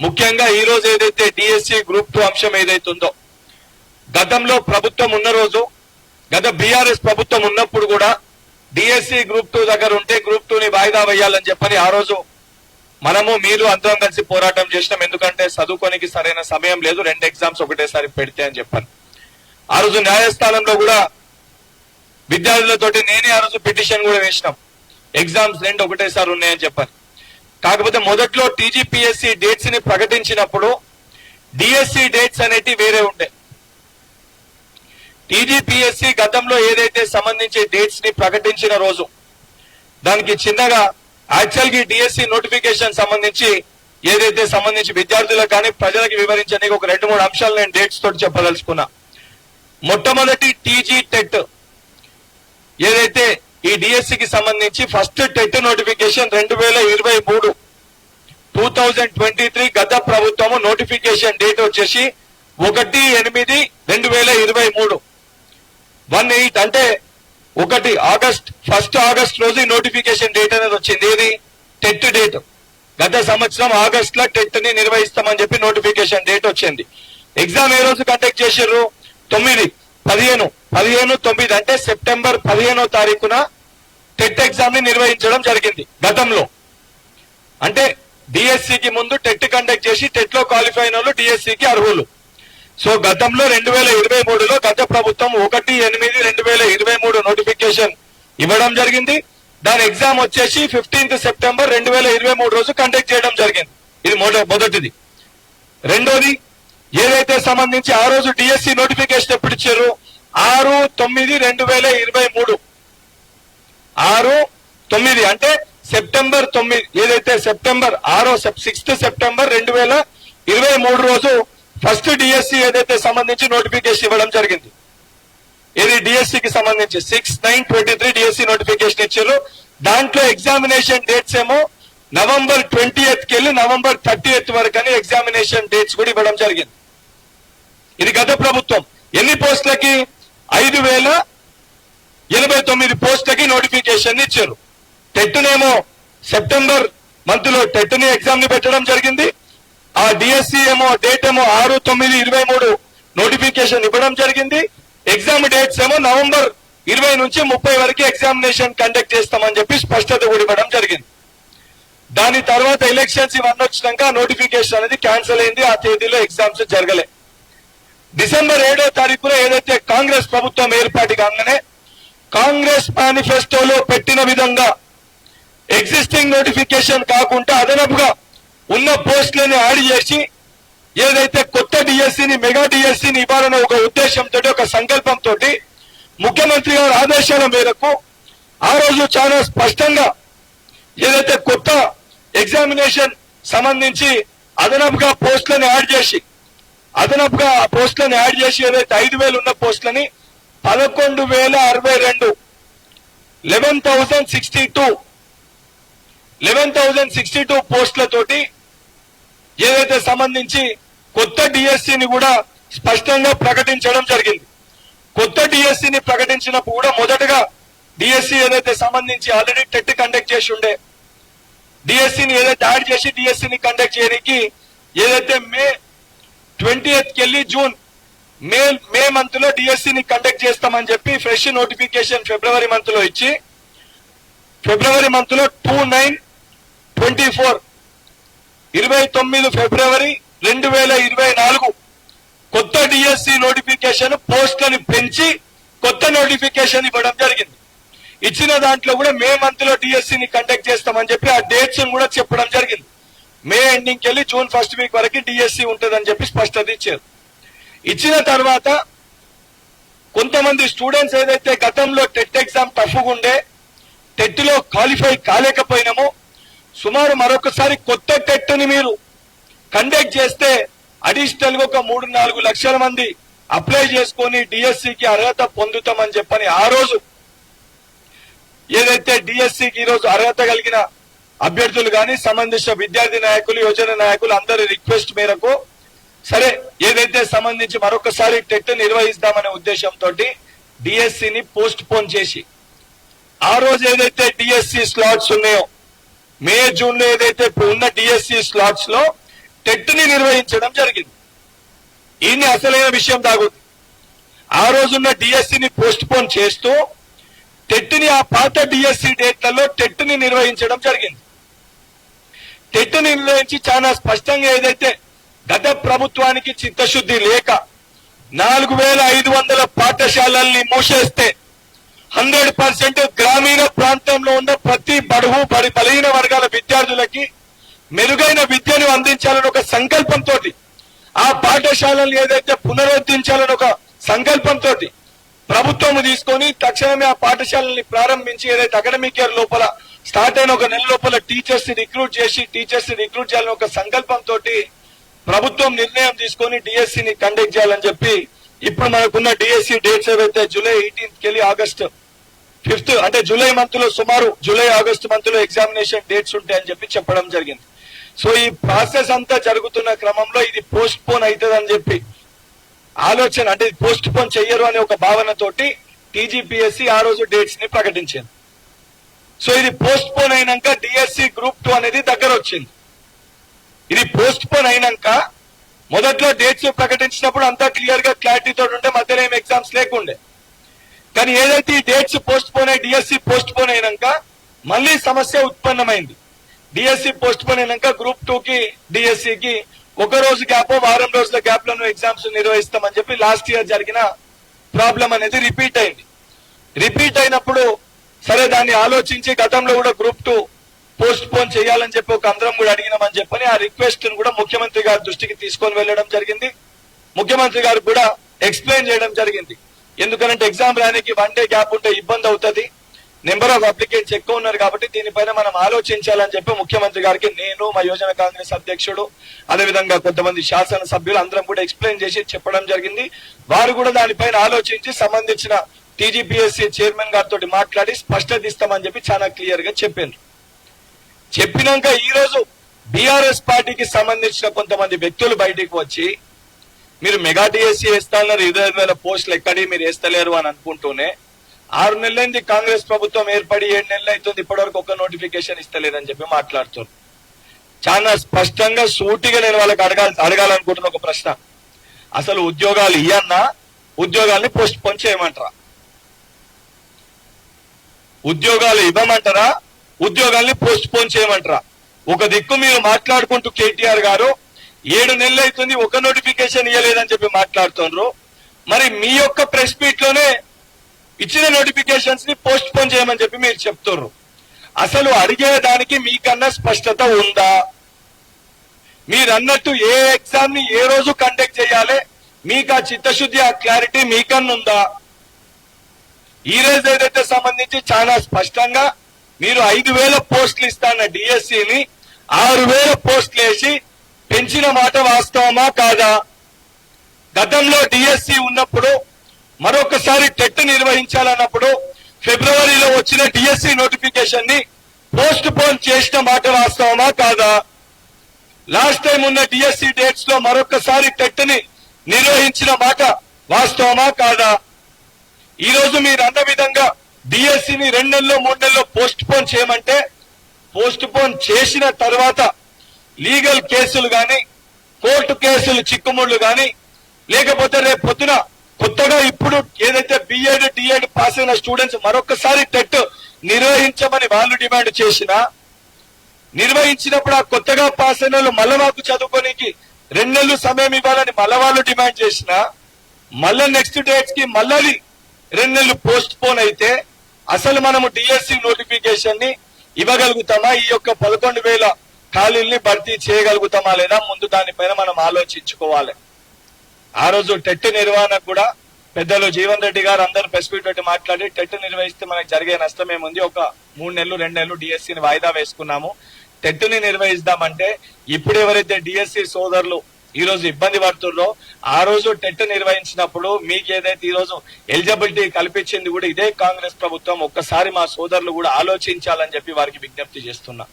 ముఖ్యంగా ఈ రోజు ఏదైతే డిఎస్సి గ్రూప్ 2 అంశం ఏదైతుందో గతంలో ప్రభుత్వం ఉన్న రోజు గత బీఆర్ఎస్ ప్రభుత్వం ఉన్నప్పుడు కూడా డిఎస్సి గ్రూప్ 2 దగ్గర ఉంటే గ్రూప్ 2 ని వాయిదా వేయాలని చెప్పని ఆ రోజు మనము మీరు అందరం కలిసి పోరాటం చేసినాం. ఎందుకంటే చదువుకోనికి సరైన సమయం లేదు, 2 ఎగ్జామ్స్ ఒకటేసారి పెడితే అని చెప్పాను. ఆ రోజు న్యాయస్థానంలో కూడా విద్యార్థులతోటి నేనే ఆ రోజు పిటిషన్ కూడా వేసినాం, ఎగ్జామ్స్ 2 ఒకటేసారి ఉన్నాయని చెప్పాను. కాకపోతే మొదట్లో టీజీపీఎస్సీ డేట్స్ ని ప్రకటించినప్పుడు డిఎస్సి డేట్స్ అనేటి వేరే ఉండే. టీజీపీఎస్సీ గతంలో ఏదైతే సంబంధించి డేట్స్ ని ప్రకటించిన రోజు దానికి చిన్నగా యాక్చువల్ గా డిఎస్సి నోటిఫికేషన్ సంబంధించి ఏదైతే సంబంధించి విద్యార్థులకు కానీ ప్రజలకు వివరించడానికి ఒక 2-3 అంశాలు నేను డేట్స్ తోటి చెప్పదలుచుకున్నా. మొట్టమొదటి టీజీ టెట్ ఏదైతే ఈ డిఎస్సికి సంబంధించి ఫస్ట్ టెట్ నోటిఫికేషన్ 2023 గత ప్రభుత్వము నోటిఫికేషన్ డేట్ వచ్చేసి 1/8/2023 18 అంటే 1 ఆగస్ట్ రోజు నోటిఫికేషన్ డేట్ అనేది వచ్చింది. ఇది టెట్ డేట్. గత సంవత్సరం ఆగస్ట్ లో టెట్ ని నిర్వహిస్తామని చెప్పి నోటిఫికేషన్ డేట్ వచ్చింది. ఎగ్జామ్ ఏ రోజు కండక్ట్ చేశారు? 15/9 అంటే సెప్టెంబర్ 15వ తారీఖున టెట్ ఎగ్జామ్ ని నిర్వహించడం జరిగింది. గతంలో అంటే డిఎస్సికి ముందు టెట్ కండక్ట్ చేసి టెట్ లో క్వాలిఫై అయిన వాళ్ళు డిఎస్సికి అర్హులు. సో గతంలో 2023లో గత ప్రభుత్వం 1/8/2023 నోటిఫికేషన్ ఇవ్వడం జరిగింది. దాని ఎగ్జామ్ వచ్చేసి 15th సెప్టెంబర్ 2023 రోజు కండక్ట్ చేయడం జరిగింది. ఇది మొదటిది. రెండోది ఏదైతే సంబంధించి ఆ రోజు డిఎస్సి నోటిఫికేషన్ ఎప్పుడు ఇచ్చారు? 6/9/2023 6/9 అంటే సెప్టెంబర్ 9 ఏదైతే సెప్టెంబర్ 6th సెప్టెంబర్ 2023 రోజు ఫస్ట్ డిఎస్సి ఏదైతే సంబంధించి నోటిఫికేషన్ ఇవ్వడం జరిగింది. ఇది డిఎస్సికి సంబంధించి 6/9/23 డిఎస్సి నోటిఫికేషన్ ఇచ్చారు. దాంట్లో ఎగ్జామినేషన్ డేట్స్ ఏమో నవంబర్ 20th కెళ్ళి నవంబర్ 30th వరకు అని ఎగ్జామినేషన్ డేట్స్ కూడా ఇవ్వడం జరిగింది. ఇది గత ప్రభుత్వం. ఎన్ని పోస్టులకి? 5089 పోస్టులకి నోటిఫికేషన్ ఇచ్చారు. టెట్నేమో సెప్టెంబర్ మంత్ లో టెట్ ని ఎగ్జామ్ ని పెట్టడం జరిగింది. ఆ డిఎస్సి ఏమో డేట్ ఏమో 6/9/23 నోటిఫికేషన్ ఇవ్వడం జరిగింది. ఎగ్జామ్ డేట్స్ ఏమో నవంబర్ 20 నుంచి 30 వరకు ఎగ్జామినేషన్ కండక్ట్ చేస్తామని చెప్పి స్పష్టత కూడా ఇవ్వడం జరిగింది. దాని తర్వాత ఎలక్షన్స్ ఇవన్నీ వచ్చినాక నోటిఫికేషన్ అనేది క్యాన్సిల్ అయింది. ఆ తేదీలో ఎగ్జామ్స్ జరగలే. డిసెంబర్ 7వ తారీఖున ఏదైతే కాంగ్రెస్ ప్రభుత్వం ఏర్పాటు కాగానే కాంగ్రెస్ మేనిఫెస్టోలో పెట్టిన విధంగా ఎగ్జిస్టింగ్ నోటిఫికేషన్ కాకుండా అదనపుగా ఉన్న పోస్టులను యాడ్ చేసి ఏదైతే కొత్త డిఎస్సిని మెగా డిఎస్సిని ఇవ్వాలనే ఒక ఉద్దేశంతో ఒక సంకల్పంతో ముఖ్యమంత్రి గారి ఆదేశాల మేరకు ఆ రోజు చాలా స్పష్టంగా ఏదైతే కొత్త ఎగ్జామినేషన్ సంబంధించి అదనపుగా పోస్టులను యాడ్ చేసి ఏదైతే 5,000 ఉన్న పోస్టులని 11,062 11,062 పోస్టులతోటి ఏదైతే సంబంధించి కొత్త డిఎస్సిని కూడా స్పష్టంగా ప్రకటించడం జరిగింది. కొత్త డిఎస్సిని ప్రకటించినప్పుడు కూడా మొదటగా డిఎస్సి ఏదైతే సంబంధించి ఆల్రెడీ టెట్ కండక్ట్ చేసి ఉండే డిఎస్సిని ఏదైతే యాడ్ చేసి డిఎస్సిని కండక్ట్ చేయడానికి ఏదైతే మే 20th కెళ్ళి జూన్ మే మంత్ లో డిఎస్సిని కండక్ట్ చేస్తామని చెప్పి ఫ్రెష్ నోటిఫికేషన్ ఫిబ్రవరి మంత్ లో ఇచ్చి ఫిబ్రవరి మంత్ లో 2/9/24 29 ఫిబ్రవరి 2024 కొత్త డిఎస్సి నోటిఫికేషన్ పోస్టులను పెంచి కొత్త నోటిఫికేషన్ ఇవ్వడం జరిగింది. ఇచ్చిన దాంట్లో కూడా మే మంత్ లో డిఎస్సిని కండక్ట్ చేస్తామని చెప్పి ఆ డేట్స్ కూడా చెప్పడం జరిగింది. మే ఎండింగ్ కెళ్ళి జూన్ 1st వీక్ వరకు డిఎస్సి ఉంటుందని చెప్పి స్పష్టత ఇచ్చారు. ఇచ్చిన తర్వాత కొంతమంది స్టూడెంట్స్ ఏదైతే గతంలో టెట్ ఎగ్జామ్ టఫ్గా ఉండే టెట్ లో క్వాలిఫై కాలేకపోయినామో సుమారు మరొకసారి కొత్త టెట్ ని మీరు కండక్ట్ చేస్తే అడిషనల్ గా ఒక 3-4 లక్షల మంది అప్లై చేసుకొని డిఎస్సికి అర్హత పొందుతామని చెప్పని ఆ రోజు ఏదైతే డిఎస్సికి ఈ రోజు అర్హత కలిగిన అభ్యర్థులు కానీ సంబంధించిన విద్యార్థి నాయకులు యువజన నాయకులు అందరి రిక్వెస్ట్ మేరకు సరే ఏదైతే సంబంధించి మరొకసారి టెట్ నిర్వహిస్తామనే ఉద్దేశంతో డిఎస్సిని పోస్ట్ పోన్ చేసి ఆ రోజు ఏదైతే డిఎస్సి స్లాట్స్ ఉన్నాయో మే జూన్ లో ఏదైతే ఉన్న డిఎస్సి స్లాట్స్ లో టెట్ని నిర్వహించడం జరిగింది. ఈయన్ని అసలైన విషయం దాగుంది. ఆ రోజున్న డిఎస్సిని పోస్ట్ పోన్ చేస్తూ టెట్ని ఆ పాత డిఎస్సి డేట్లలో టెట్ని నిర్వహించడం జరిగింది. టెట్ని నిర్వహించి చాలా స్పష్టంగా ఏదైతే గత ప్రభుత్వానికి చిత్తశుద్ధి లేక 4500 పాఠశాలల్ని మూసేస్తే 100% గ్రామీణ ప్రాంతంలో ఉన్న ప్రతి బలహీన వర్గాల విద్యార్థులకి మెరుగైన విద్యను అందించాలని ఒక సంకల్పంతో ఆ పాఠశాలను ఏదైతే పునరుద్ధరించాలని ఒక సంకల్పంతో ప్రభుత్వం తీసుకొని తక్షణమే ఆ పాఠశాలని ప్రారంభించి ఏదైతే అకాడమిక్ ఇయర్ లోపల స్టార్ట్ అయిన ఒక నెల లోపల టీచర్స్ రిక్రూట్ చేయాలని ఒక సంకల్పంతో ప్రభుత్వం నిర్ణయం తీసుకొని డిఎస్సిని కండక్ట్ చేయాలని చెప్పి ఇప్పుడు మనకున్న డిఎస్సి డేట్స్ ఏవైతే జూలై 18th కెళ్ళి ఆగస్టు 5th అంటే జూలై మంత్ లో సుమారు జూలై ఆగస్టు మంత్ లో ఎగ్జామినేషన్ డేట్స్ ఉంటాయని చెప్పి చెప్పడం జరిగింది. సో ఈ ప్రాసెస్ అంతా జరుగుతున్న క్రమంలో ఇది పోస్ట్ పోన్ అవుతుంది అని చెప్పి ఆలోచన, అంటే పోస్ట్ పోన్ చెయ్యరు అనే ఒక భావనతోటి టీజీపీఎస్సీ ఆ రోజు డేట్స్ ని ప్రకటించింది. సో ఇది పోస్ట్ పోన్ అయినాక డిఎస్సి గ్రూప్ 2 అనేది దగ్గర వచ్చింది. ఇది పోస్ట్ పోన్ అయినాక మొదట్లో డేట్స్ ప్రకటించినప్పుడు అంతా క్లియర్ గా క్లారిటీతో ఉంటే మధ్యలో ఏం ఎగ్జామ్స్ లేకుండే. కానీ ఏదైతే ఈ డేట్స్ పోస్ట్ పోన్ అయ్యి డిఎస్సి పోస్ట్ పోన్ అయినాక మళ్ళీ సమస్య ఉత్పన్నమైంది. డిఎస్సి పోస్ట్ పోన్ అయినాక గ్రూప్ 2 కి డిఎస్సికి ఒక రోజు గ్యాప్ వారం రోజుల గ్యాప్ లో ఎగ్జామ్స్ నిర్వహిస్తామని చెప్పి లాస్ట్ ఇయర్ జరిగిన ప్రాబ్లం అనేది రిపీట్ అయింది. రిపీట్ అయినప్పుడు సరే దాన్ని ఆలోచించి గతంలో కూడా గ్రూప్ 2 పోస్ట్ పోన్ చేయాలని చెప్పి ఒక అందరం కూడా అడిగినామని చెప్పని ఆ రిక్వెస్ట్ కూడా ముఖ్యమంత్రి గారి దృష్టికి తీసుకొని వెళ్ళడం జరిగింది. ముఖ్యమంత్రి గారు కూడా ఎక్స్ప్లెయిన్ చేయడం జరిగింది. ఎందుకంటే ఎగ్జామ్ రానికి 1 డే గ్యాప్ ఉంటే ఇబ్బంది అవుతుంది, నెంబర్ ఆఫ్ అప్లికెంట్స్ ఎక్కువ ఉన్నారు కాబట్టి దీనిపైన మనం ఆలోచించాలని చెప్పి ముఖ్యమంత్రి గారికి నేను, మా యువజన కాంగ్రెస్ అధ్యక్షుడు, అదేవిధంగా కొంతమంది శాసన సభ్యులు అందరం కూడా ఎక్స్ప్లెయిన్ చేసి చెప్పడం జరిగింది. వారు కూడా దానిపైన ఆలోచించి సంబంధించిన టీజీపీఎస్సీ చైర్మన్ గారితో మాట్లాడి స్పష్టత ఇస్తామని చెప్పి చాలా క్లియర్ గా చెప్పారు. చెప్పినాక ఈ రోజు బీఆర్ఎస్ పార్టీకి సంబంధించిన కొంతమంది వ్యక్తులు బయటికి వచ్చి మీరు మెగా డిఎస్సీ వేస్తాన్నారు, 25,000 పోస్టులు ఎక్కడి మీరు వేస్తలేరు అని అనుకుంటూనే 6 నెలలైంది కాంగ్రెస్ ప్రభుత్వం ఏర్పడి 7 నెలలు అవుతుంది, ఇప్పటివరకు ఒక నోటిఫికేషన్ ఇస్తలేదని చెప్పి మాట్లాడుతున్నారు. చాలా స్పష్టంగా సూటిగా నేను వాళ్ళకి అడగాలనుకుంటున్న ఒక ప్రశ్న, అసలు ఉద్యోగాలు ఇయ్యన్నా ఉద్యోగాల్ని పోస్ట్ పోన్ చేయమంటారా? ఉద్యోగాలు ఇవ్వమంటారా? ఉద్యోగాల్ని పోస్ట్ పోన్ చేయమంటారా? ఒక దిక్కు మీరు మాట్లాడుకుంటూ కేటీఆర్ గారు 7 నెలలు అవుతుంది ఒక నోటిఫికేషన్ ఇవ్వలేదని చెప్పి మాట్లాడుతున్నారు. మరి మీ యొక్క ప్రెస్ మీట్ లోనే ఇచ్చిన నోటిఫికేషన్స్ ని పోస్ట్ పోన్ చేయమని చెప్పి మీరు చెప్తున్నారు. అసలు అడిగేదానికి మీకన్నా స్పష్టత ఉందా? మీరు అన్నట్టు ఏ ఎగ్జామ్ ని ఏ రోజు కండక్ట్ చేయాలి మీకు ఆ చిత్తశుద్ధి, ఆ క్లారిటీ మీకన్నా ఉందా? ఈ రోజు ఏదైతే సంబంధించి చాలా స్పష్టంగా మీరు 5,000 పోస్టులు ఇస్తాన్న డిఎస్సిని 6,000 పోస్టులు వేసి పెంచిన మాట వాస్తవమా కాదా? గతంలో డిఎస్సి ఉన్నప్పుడు మరొకసారి టెట్ నిర్వహించాలన్నప్పుడు ఫిబ్రవరిలో వచ్చిన డిఎస్సి నోటిఫికేషన్ ని పోస్ట్ పోన్ చేసిన మాట వాస్తవమా కాదా? లాస్ట్ టైం ఉన్న డిఎస్సి డేట్స్ లో మరొకసారి టెట్ ని నిర్వహించిన మాట వాస్తవమా కాదా? ఈ రోజు మీరు అన్న విధంగా డిఎస్సిని 2 నెలల్లో 3 నెలల్లో పోస్ట్ పోన్ చేయమంటే పోస్ట్ పోన్ చేసిన తర్వాత లీగల్ కేసులు గాని, కోర్టు కేసులు చిక్కుముళ్లు గాని, లేకపోతే రేపు పొద్దున కొత్తగా ఇప్పుడు ఏదైతే బిఎడ్ డిఎడ్ పాస్ అయిన స్టూడెంట్స్ మరొకసారి టెట్ నిర్వహించమని వాళ్ళు డిమాండ్ చేసినా, నిర్వహించినప్పుడు ఆ కొత్తగా పాస్ అయిన వాళ్ళు మళ్ళా మాకు చదువుకోనికి 2 నెలలు సమయం ఇవ్వాలని మళ్ళా వాళ్ళు డిమాండ్ చేసినా, మళ్ళా నెక్స్ట్ డేట్స్ కి మళ్ళీ 2 నెలలు పోస్ట్ పోన్ అయితే అసలు మనము డిఎస్సి నోటిఫికేషన్ ని ఇవ్వగలుగుతామా? ఈ యొక్క 11,000 ఖాళీల్ని భర్తీ చేయగలుగుతామా లేదా? ముందు దానిపైన మనం ఆలోచించుకోవాలి. ఆ రోజు టెట్ నిర్వహణ కూడా పెద్దలు జీవన్ రెడ్డి గారు అందరూ ప్రెస్ మీట్ పెట్టి మాట్లాడి టెట్ నిర్వహిస్తే మనకు జరిగే నష్టం ఏముంది, ఒక 3 నెలలు 2 నెలలు డిఎస్సిని వాయిదా వేసుకున్నాము, టెట్ ని నిర్వహిస్తామంటే ఇప్పుడు ఎవరైతే డిఎస్సి సోదరులు ఈ రోజు ఇబ్బంది పడుతున్నారో ఆ రోజు టెట్ నిర్వహించినప్పుడు మీకు ఏదైతే ఈ రోజు ఎలిజిబిలిటీ కల్పించింది కూడా ఇదే కాంగ్రెస్ ప్రభుత్వం. ఒక్కసారి మా సోదరులు కూడా ఆలోచించాలని చెప్పి వారికి విజ్ఞప్తి చేస్తున్నా.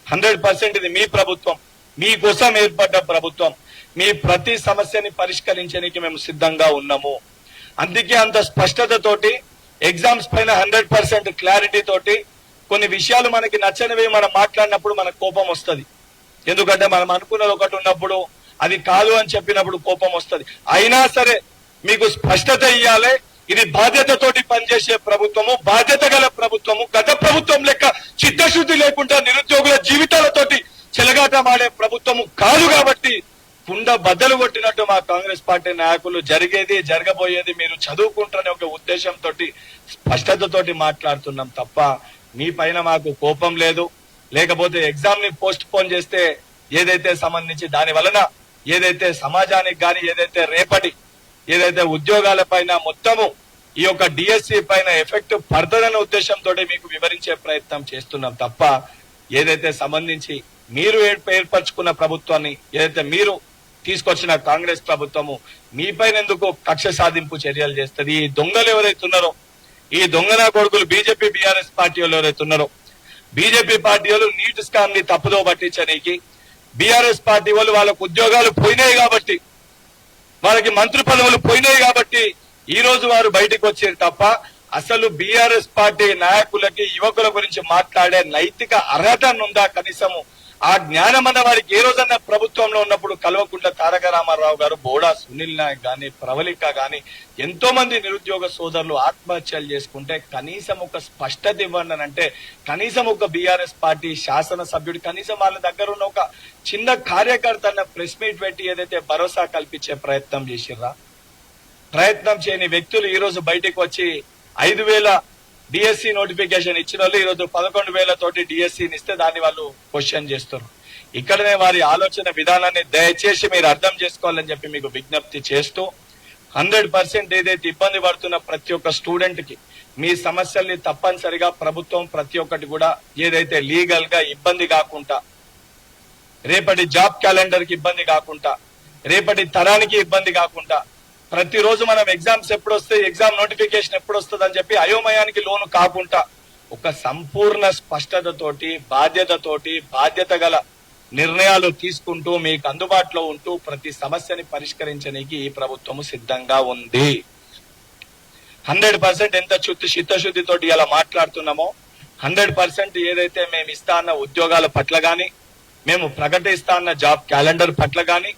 100% ఇది మీ ప్రభుత్వం, మీకోసం ఏర్పడ్డ ప్రభుత్వం. మీ ప్రతి సమస్యని పరిష్కరించడానికి మేము సిద్ధంగా ఉన్నాము. అందుకే అంత స్పష్టతతోటి ఎగ్జామ్స్ పైన 100% క్లారిటీ తోటి కొన్ని విషయాలు మనకి నచ్చనివి మనం మాట్లాడినప్పుడు మనకు కోపం వస్తుంది. ఎందుకంటే మనం అనుకున్నది ఒకటి ఉన్నప్పుడు అది కాదు అని చెప్పినప్పుడు కోపం వస్తుంది. అయినా సరే మీకు స్పష్టత ఇవ్వాలి. ఇది బాధ్యతతోటి పనిచేసే ప్రభుత్వము, బాధ్యత గల ప్రభుత్వము. గత ప్రభుత్వం లెక్క చిత్తశుద్ధి లేకుండా నిరుద్యోగుల జీవితాలతోటి చెలగాటమాడే ప్రభుత్వము కాదు. కాబట్టి కుండ బద్దలు కొట్టినట్టు మా కాంగ్రెస్ పార్టీ నాయకులు జరిగేది జరగబోయేది మీరు చదువుకుంటారనే ఒక ఉద్దేశంతో స్పష్టతతోటి మాట్లాడుతున్నాం తప్ప మీ పైన మాకు కోపం లేదు. లేకపోతే ఎగ్జామ్ ని పోస్ట్ పోన్ చేస్తే ఏదైతే సంబంధించి దాని వలన ఏదైతే సమాజానికి గాని ఏదైతే రేపటి ఏదైతే ఉద్యోగాల పైన మొత్తము ఈ యొక్క డిఎస్సి పైన ఎఫెక్ట్ పడుతుందనే ఉద్దేశంతో మీకు వివరించే ప్రయత్నం చేస్తున్నాం తప్ప ఏదైతే సంబంధించి మీరు ఏర్పరచుకున్న ప్రభుత్వాన్ని ఏదైతే మీరు తీసుకొచ్చిన కాంగ్రెస్ ప్రభుత్వము మీ పైన ఎందుకు కక్ష సాధింపు చర్యలు చేస్తుంది. ఈ దొంగలు ఎవరైతే ఉన్నారో, ఈ దొంగన కొడుకులు బీజేపీ బీఆర్ఎస్ పార్టీ వాళ్ళు ఎవరైతే ఉన్నారో, బీజేపీ పార్టీ వాళ్ళు నీట్ స్కామ్ ని తప్పుదో పట్టించడానికి, బీఆర్ఎస్ పార్టీ వాళ్ళు వాళ్ళకు ఉద్యోగాలు పోయినాయి కాబట్టి, వాళ్ళకి మంత్రి పదవులు పోయినాయి కాబట్టి ఈ రోజు వారు బయటకు వచ్చారు తప్ప అసలు బీఆర్ఎస్ పార్టీ నాయకులకి యువకుల గురించి మాట్లాడే నైతిక అర్హత ఉందా? కనీసము ఆ జ్ఞానం అన్న వారికి ఏ రోజన్నా ప్రభుత్వంలో ఉన్నప్పుడు కల్వకుంట్ల తారక రామారావు గారు, బోడా సునీల్ నాయక్ గాని, ప్రవళిక గాని ఎంతో మంది నిరుద్యోగ సోదరులు ఆత్మహత్యలు చేసుకుంటే కనీసం ఒక స్పష్టత ఇవ్వండి అంటే కనీసం ఒక బీఆర్ఎస్ పార్టీ శాసనసభ్యుడు కనీసం వాళ్ళ దగ్గర ఉన్న ఒక చిన్న కార్యకర్త అన్న ప్రెస్ మీట్ పెట్టి ఏదైతే భరోసా కల్పించే ప్రయత్నం చేసిర్రా? ప్రయత్నం చేయని వ్యక్తులు ఈ రోజు బయటకు వచ్చి 5,000 డిఎస్సి నోటిఫికేషన్ ఇచ్చిన వాళ్ళు ఈ రోజు 11,000 తోటి డిఎస్సిని ఇస్తే దాన్ని వాళ్ళు క్వశ్చన్ చేస్తారు. ఇక్కడనే వారి ఆలోచన విధానాన్ని దయచేసి మీరు అర్థం చేసుకోవాలని చెప్పి మీకు విజ్ఞప్తి చేస్తూ 100% ఏదైతే ఇబ్బంది పడుతున్న ప్రతి ఒక్క స్టూడెంట్ కి మీ సమస్యల్ని తప్పనిసరిగా ప్రభుత్వం ప్రతి ఒక్కటి కూడా ఏదైతే లీగల్ గా ఇబ్బంది కాకుండా, రేపటి జాబ్ క్యాలెండర్ కి ఇబ్బంది కాకుండా, రేపటి తరానికి ఇబ్బంది కాకుండా, ప్రతిరోజు మనం ఎగ్జామ్స్ ఎప్పుడు వస్తాయి, ఎగ్జామ్ నోటిఫికేషన్ ఎప్పుడు వస్తుంది అని చెప్పి అయోమయానికి లోను కాకుండా ఒక సంపూర్ణ స్పష్టతతోటి బాధ్యత గల నిర్ణయాలు తీసుకుంటూ మీకు అందుబాటులో ఉంటూ ప్రతి సమస్యని పరిష్కరించడానికి ఈ ప్రభుత్వము సిద్ధంగా ఉంది. 100% ఎంత చిత్తశుద్ధితోటి ఇలా మాట్లాడుతున్నామో 100% ఏదైతే మేము ఇస్తా అన్న ఉద్యోగాల పట్ల గాని, మేము ప్రకటిస్తా అన్న జాబ్ క్యాలెండర్ పట్ల గాని,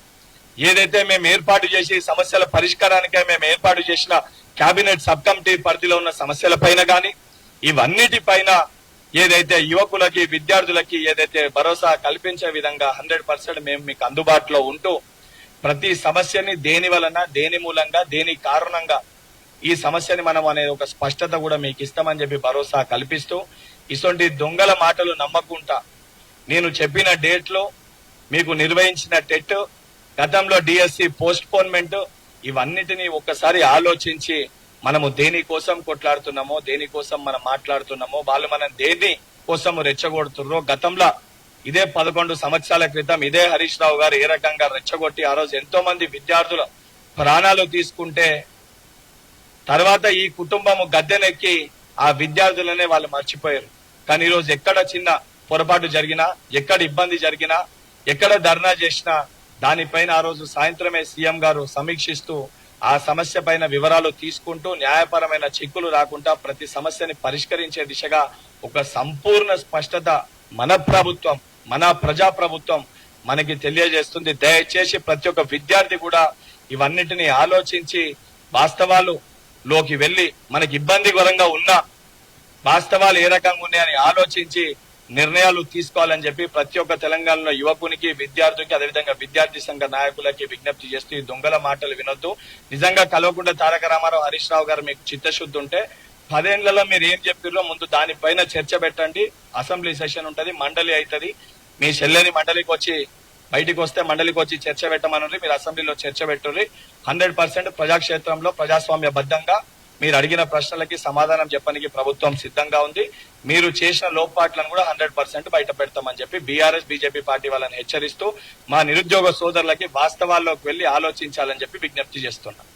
ఏదైతే మేము ఏర్పాటు చేసి సమస్యల పరిష్కారానికై మేము ఏర్పాటు చేసిన కేబినెట్ సబ్ కమిటీ పరిధిలో ఉన్న సమస్యల పైన గాని, ఇవన్నిటిపైన ఏదైతే యువకులకి విద్యార్థులకి ఏదైతే భరోసా కల్పించే విధంగా 100% మేము మీకు అందుబాటులో ఉంటూ ప్రతి సమస్యని దేని వలన, దేని మూలంగా, దేని కారణంగా ఈ సమస్యని మనం అనే ఒక స్పష్టత కూడా మీకు ఇస్తామని చెప్పి భరోసా కల్పిస్తూ, ఇటువంటి దొంగల మాటలు నమ్మకుండా నేను చెప్పిన డేట్ లో మీకు నిర్వహించిన టెట్, గతంలో డిఎస్సి పోస్ట్ పోన్మెంట్, ఇవన్నిటినీ ఒక్కసారి ఆలోచించి మనము దేనికోసం కొట్లాడుతున్నామో, దేనికోసం మనం మాట్లాడుతున్నామో, వాళ్ళు మనం దేని కోసం రెచ్చగొడుతున్నారో, గతంలో ఇదే 11 సంవత్సరాల క్రితం ఇదే హరీష్ రావు గారు ఏ రకంగా రెచ్చగొట్టి ఆ రోజు ఎంతో మంది విద్యార్థుల ప్రాణాలు తీసుకుంటే తర్వాత ఈ కుటుంబము గద్దెనెక్కి ఆ విద్యార్థులనే వాళ్ళు మర్చిపోయారు. కానీ ఈరోజు ఎక్కడ చిన్న పొరపాటు జరిగినా, ఎక్కడ ఇబ్బంది జరిగినా, ఎక్కడ ధర్నా చేసినా దానిపైన ఆ రోజు సాయంత్రమే సీఎం గారు సమీక్షిస్తూ ఆ సమస్య పైన వివరాలు తీసుకుంటూ న్యాయపరమైన చిక్కులు రాకుండా ప్రతి సమస్యని పరిష్కరించే దిశగా ఒక సంపూర్ణ స్పష్టత మన ప్రభుత్వం, మన ప్రజా ప్రభుత్వం మనకి తెలియజేస్తుంది. దయచేసి ప్రతి ఒక్క విద్యార్థి కూడా ఇవన్నిటిని ఆలోచించి వాస్తవాలులోకి వెళ్లి మనకి ఇబ్బందికరంగా ఉన్న వాస్తవాలు ఏ రకంగా ఉన్నాయని ఆలోచించి నిర్ణయాలు తీసుకోవాలని చెప్పి ప్రతి ఒక్క తెలంగాణలో యువకునికి, విద్యార్థికి, అదేవిధంగా విద్యార్థి సంఘ నాయకులకి విజ్ఞప్తి చేస్తూ ఈ దొంగల మాటలు వినొద్దు. నిజంగా కల్వకుంట్ల తారక రామారావు, హరీష్ రావు గారు మీకు చిత్తశుద్ధి ఉంటే 10 ఏళ్లలో మీరు ఏం చెప్పారో ముందు దానిపైన చర్చ పెట్టండి. అసెంబ్లీ సెషన్ ఉంటది, మండలి అవుతుంది. మీ చెల్లెని మండలికి వచ్చి బయటికి వస్తే మండలికి వచ్చి చర్చ పెట్టమని మీరు అసెంబ్లీలో చర్చ పెట్టుర్రి. 100% ప్రజాక్షేత్రంలో ప్రజాస్వామ్య బద్దంగా మీరు అడిగిన ప్రశ్నలకి సమాధానం చెప్పడానికి ప్రభుత్వం సిద్ధంగా ఉంది. మీరు చేసిన లోపాట్లను కూడా 100% బయట పెడతామని చెప్పి బీఆర్ఎస్ బీజేపీ పార్టీ వాళ్ళని హెచ్చరిస్తూ మా నిరుద్యోగ సోదరులకి వాస్తవాల్లోకి వెళ్లి ఆలోచించాలని చెప్పి విజ్ఞప్తి చేస్తున్నాం.